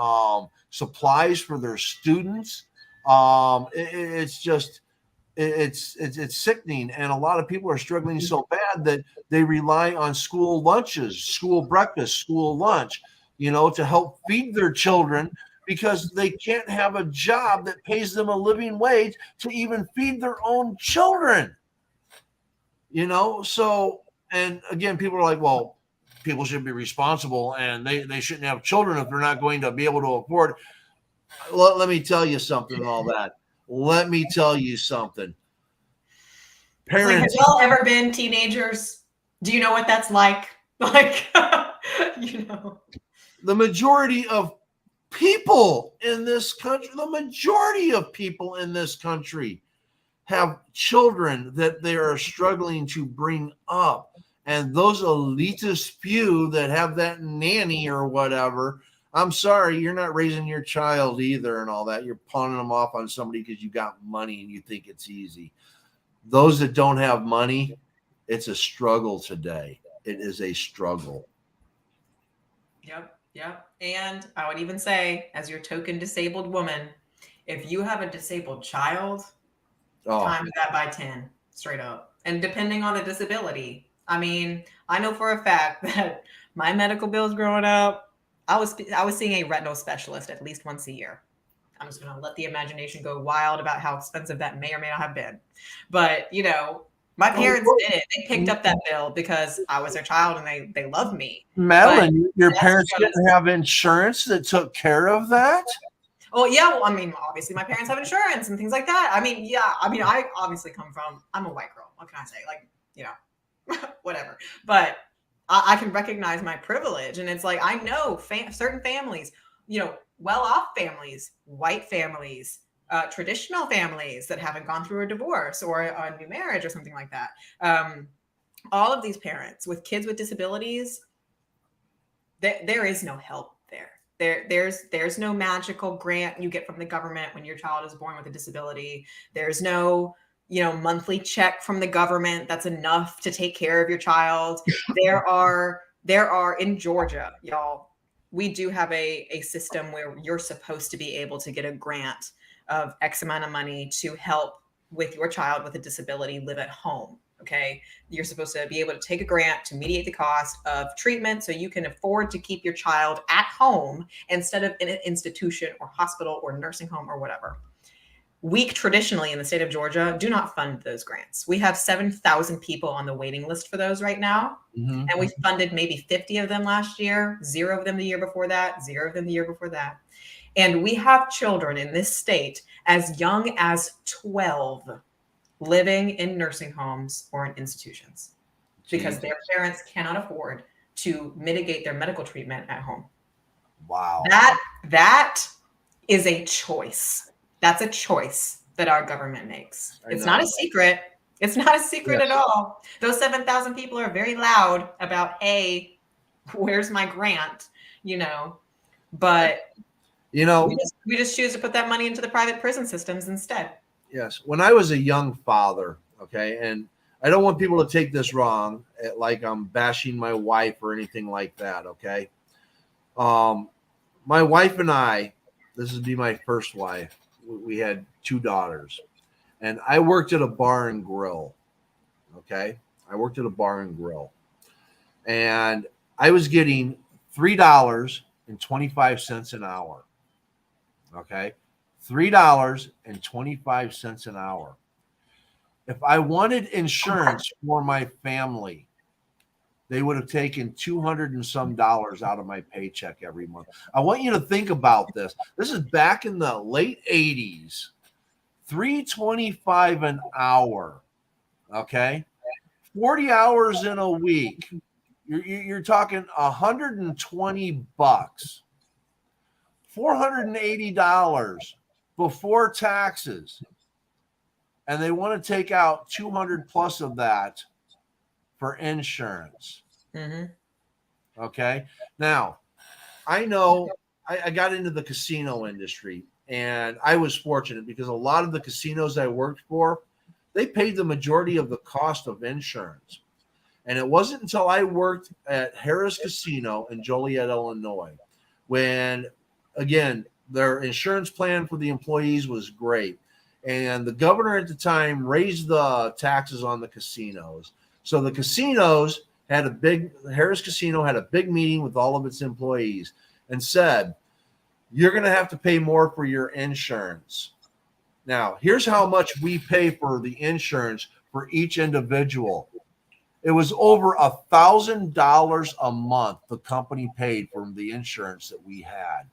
supplies for their students. It's just it's sickening, and a lot of people are struggling so bad that they rely on school lunches, school breakfast, school lunch, to help feed their children, because they can't have a job that pays them a living wage to even feed their own children. So, and again, people are like, well, people should be responsible, and they shouldn't have children if they're not going to be able to afford. Let me tell you something and all that. Let me tell you something. Parents, have y'all ever been teenagers? Do you know what that's like? Like, the majority of people in this country, have children that they are struggling to bring up. And those elitist few that have that nanny or whatever, I'm sorry, you're not raising your child either and all that. You're pawning them off on somebody because you got money and you think it's easy. Those that don't have money, it's a struggle today. It is a struggle. Yep. And I would even say, as your token disabled woman, if you have a disabled child, times that by 10, straight up. And depending on the disability, I mean, I know for a fact that my medical bills growing up, I was seeing a retinal specialist at least once a year. I'm just going to let the imagination go wild about how expensive that may or may not have been. But, my parents did it. They picked up that bill because I was their child and they loved me. Madeline, your parents didn't have insurance that took care of that? Oh, yeah. Well, I mean, obviously my parents have insurance and things like that. I mean, yeah. I mean, I obviously I'm a white girl. What can I say? Like, whatever. But I can recognize my privilege. And it's like, I know certain families, well-off families, white families, traditional families that haven't gone through a divorce or a new marriage or something like that. All of these parents with kids with disabilities, there is no help there. There's no magical grant you get from the government when your child is born with a disability. There's no monthly check from the government that's enough to take care of your child. There are in Georgia, y'all, we do have a system where you're supposed to be able to get a grant of X amount of money to help with your child with a disability live at home. Okay. You're supposed to be able to take a grant to mediate the cost of treatment so you can afford to keep your child at home instead of in an institution or hospital or nursing home or whatever. We traditionally in the state of Georgia do not fund those grants. We have 7,000 people on the waiting list for those right now. Mm-hmm. And we funded maybe 50 of them last year, 0 of them the year before that, 0 of them the year before that. And we have children in this state as young as 12 living in nursing homes or in institutions because their parents cannot afford to mitigate their medical treatment at home. Wow. That is a choice. That's a choice that our government makes. It's not a secret. It's not a secret at all. Those 7,000 people are very loud about, hey, where's my grant? But we just choose to put that money into the private prison systems instead. Yes. When I was a young father, okay, and I don't want people to take this wrong, like I'm bashing my wife or anything like that, okay? My wife and I, this would be my first wife, we had 2 daughters, and I worked at a bar and grill, okay? I worked at a bar and grill, and I was getting $3.25 an hour, okay? $3.25 an hour. If I wanted insurance for my family, they would have taken $200 and some out of my paycheck every month. I want you to think about this. This is back in the late 80s. $3.25 an hour. Okay. 40 hours in a week. You're talking $120. $480 before taxes, and they want to take out 200 plus of that for insurance. Mm-hmm. Okay. Now, I know I got into the casino industry, and I was fortunate because a lot of the casinos I worked for, they paid the majority of the cost of insurance. And it wasn't until I worked at Harris Casino in Joliet, Illinois, when, again, their insurance plan for the employees was great. And the governor at the time raised the taxes on the casinos. So the casinos Harris Casino had a big meeting with all of its employees and said, you're going to have to pay more for your insurance. Now, here's how much we pay for the insurance for each individual. It was over $1,000 a month the company paid for the insurance that we had.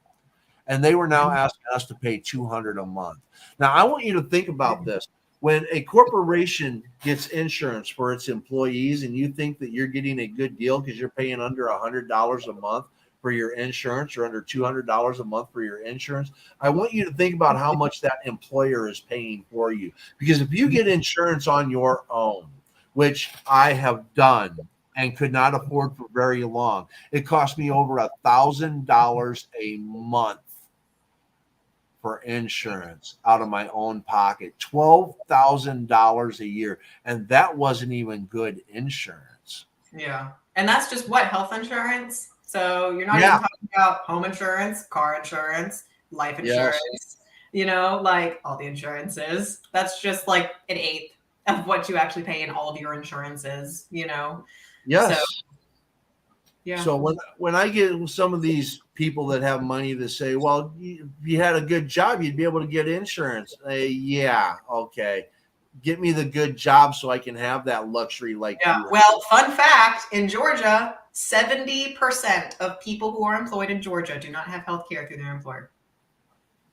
And they were now asking us to pay $200 a month. Now, I want you to think about this. When a corporation gets insurance for its employees and you think that you're getting a good deal because you're paying under $100 a month for your insurance or under $200 a month for your insurance, I want you to think about how much that employer is paying for you. Because if you get insurance on your own, which I have done and could not afford for very long, it cost me over $1,000 a month for insurance out of my own pocket, $12,000 a year. And that wasn't even good insurance. Yeah. And that's just what, health insurance? So you're not even talking about home insurance, car insurance, life insurance, like all the insurances. That's just like an eighth of what you actually pay in all of your insurances, Yes. So, yeah. So when I get some of these people that have money that say, well, if you had a good job, you'd be able to get insurance. Yeah. Okay. Get me the good job so I can have that luxury. Well, fun fact, in Georgia, 70% of people who are employed in Georgia do not have health care through their employer.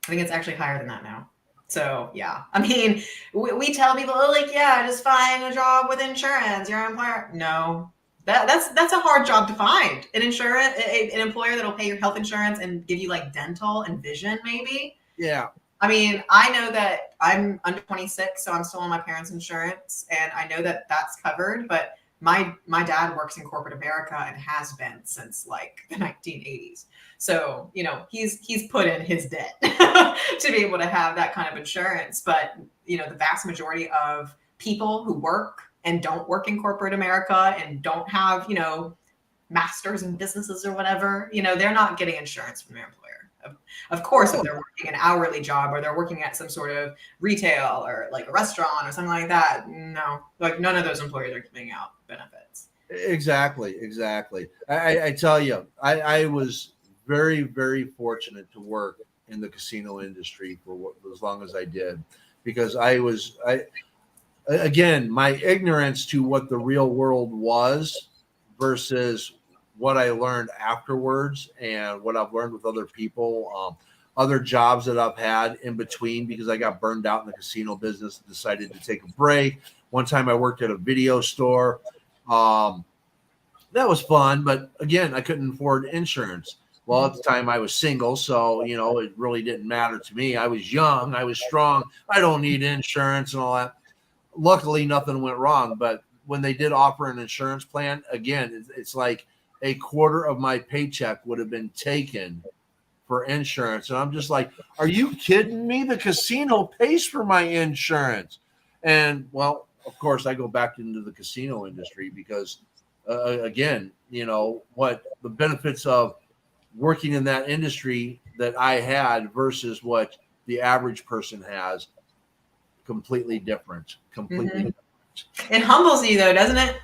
I think it's actually higher than that now. So, yeah. I mean, we tell people, just find a job with insurance. Your employer. No. That's a hard job to find. An employer that'll pay your health insurance and give you like dental and vision, maybe. Yeah. I mean, I know that I'm under 26, so I'm still on my parents' insurance, and I know that that's covered. But my dad works in corporate America and has been since like the 1980s. So he's put in his debt to be able to have that kind of insurance. But the vast majority of people who work and don't work in corporate America and don't have, masters in businesses or whatever, they're not getting insurance from their employer. Of course, if they're working an hourly job or they're working at some sort of retail or like a restaurant or something like that, no, like none of those employers are giving out benefits. Exactly. I tell you, I was very, very fortunate to work in the casino industry for as long as I did, because again, my ignorance to what the real world was versus what I learned afterwards and what I've learned with other people, other jobs that I've had in between, because I got burned out in the casino business and decided to take a break. One time I worked at a video store. That was fun, but again, I couldn't afford insurance. Well, at the time I was single, so, it really didn't matter to me. I was young, I was strong. I don't need insurance and all that. Luckily, nothing went wrong. But when they did offer an insurance plan, again, it's like a quarter of my paycheck would have been taken for insurance. And I'm just like, are you kidding me? The casino pays for my insurance. And well, of course, I go back into the casino industry because, again, what the benefits of working in that industry that I had versus what the average person has, completely different. Different. It humbles you, though, doesn't it?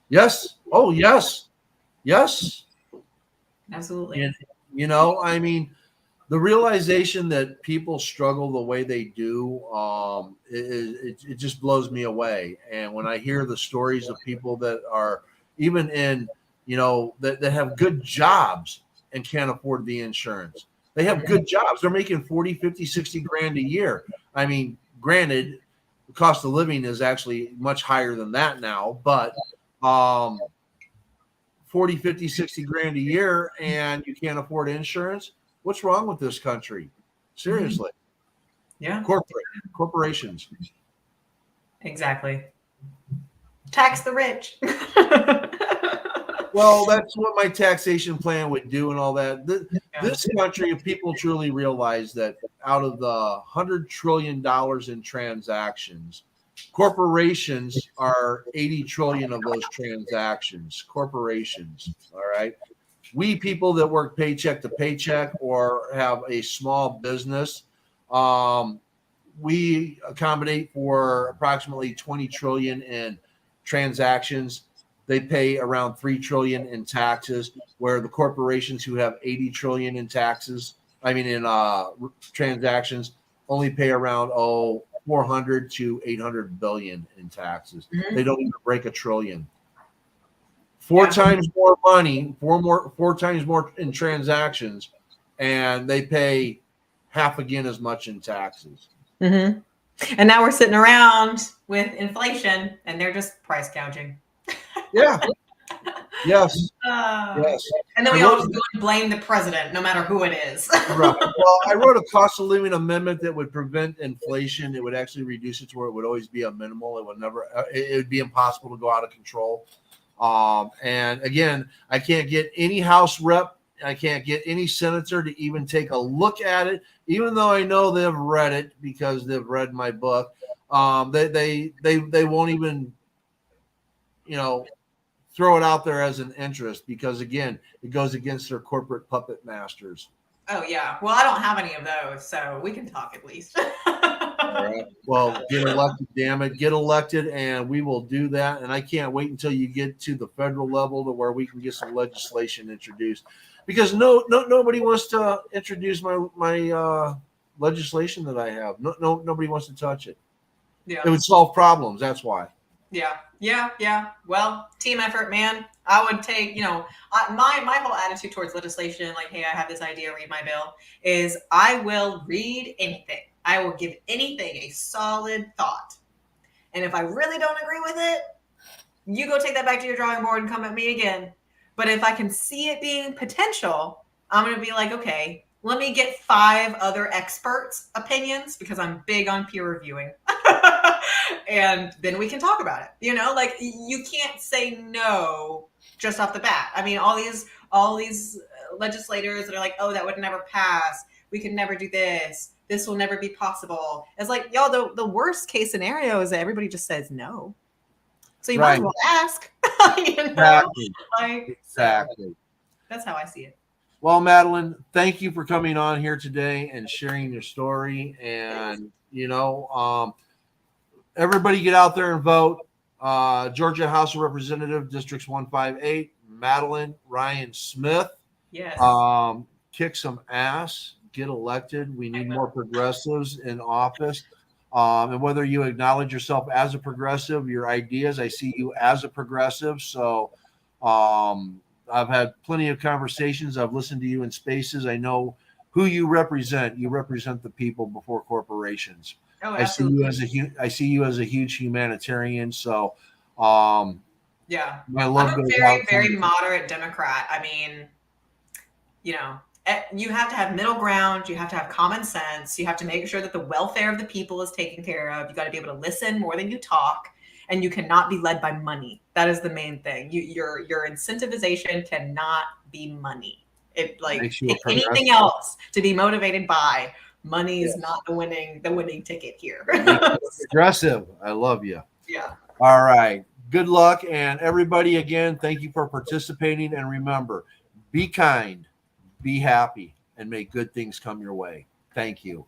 Yes. Oh, yes. Absolutely. And, I mean, the realization that people struggle the way they do, it just blows me away. And when I hear the stories of people that are even in, that have good jobs and can't afford the insurance, they have good jobs. They're making 40, 50, 60 grand a year. I mean, granted, the cost of living is actually much higher than that now, but 40, 50, 60 grand a year and you can't afford insurance. What's wrong with this country? Seriously. Yeah. Corporations. Exactly. Tax the rich. Well, that's what my taxation plan would do and all that. This country, if people truly realize that out of the $100 trillion in transactions, corporations are 80 trillion of those transactions. Corporations, all right? We people that work paycheck to paycheck or have a small business, we accommodate for approximately 20 trillion in transactions. They pay around 3 trillion in taxes, where the corporations who have 80 trillion in taxes, transactions, only pay around 400 to 800 billion in taxes. They don't even break a trillion. Four times more money, four times more in transactions, and they pay half again as much in taxes. And now we're sitting around with inflation, and they're just price gouging. Yeah. Yes. Yes. And then we always go and blame the president, no matter who it is. Right. Well, I wrote a cost of living amendment that would prevent inflation. It would actually reduce it to where it would always be a minimal. It would never. It would be impossible to go out of control. And again, I can't get any House rep. I can't get any senator to even take a look at it, even though I know they've read it because they've read my book. They won't even, throw it out there as an interest because, again, it goes against their corporate puppet masters. Oh, yeah. Well, I don't have any of those, so we can talk at least. All right. Well, get elected, damn it. Get elected, and we will do that. And I can't wait until you get to the federal level to where we can get some legislation introduced. Because nobody wants to introduce my legislation that I have. Nobody wants to touch it. Yeah. It would solve problems. That's why. Yeah. Well, team effort, man. I would take, my whole attitude towards legislation, like, hey, I have this idea, read my bill, is I will read anything. I will give anything a solid thought. And if I really don't agree with it, you go take that back to your drawing board and come at me again. But if I can see it being potential, I'm going to be like, okay, let me get 5 other experts' opinions because I'm big on peer reviewing. And then we can talk about it. You can't say no just off the bat. I mean, all these legislators that are like, oh, that would never pass. We could never do this. This will never be possible. It's like, y'all, the worst case scenario is that everybody just says no. So you might as well ask. Exactly. That's how I see it. Well, Madeline, thank you for coming on here today and sharing your story. And, everybody get out there and vote. Georgia House of Representatives, Districts 158, Madeline Ryan Smith. Yes. Kick some ass. Get elected. We need more progressives in office. And whether you acknowledge yourself as a progressive, your ideas, I see you as a progressive. So I've had plenty of conversations. I've listened to you in spaces. I know who you represent. You represent the people before corporations. Oh, I see you as a huge humanitarian. So yeah, my love I'm a very, very moderate Democrat. I mean, you have to have middle ground. You have to have common sense. You have to make sure that the welfare of the people is taken care of. You got to be able to listen more than you talk, and you cannot be led by money. That is the main thing. Your incentivization cannot be money. It anything else to be motivated by money is not the winning ticket here. Progressive. I love you. Yeah. All right. Good luck, and everybody, again, thank you for participating. And remember, be kind, be happy, and may good things come your way. Thank you.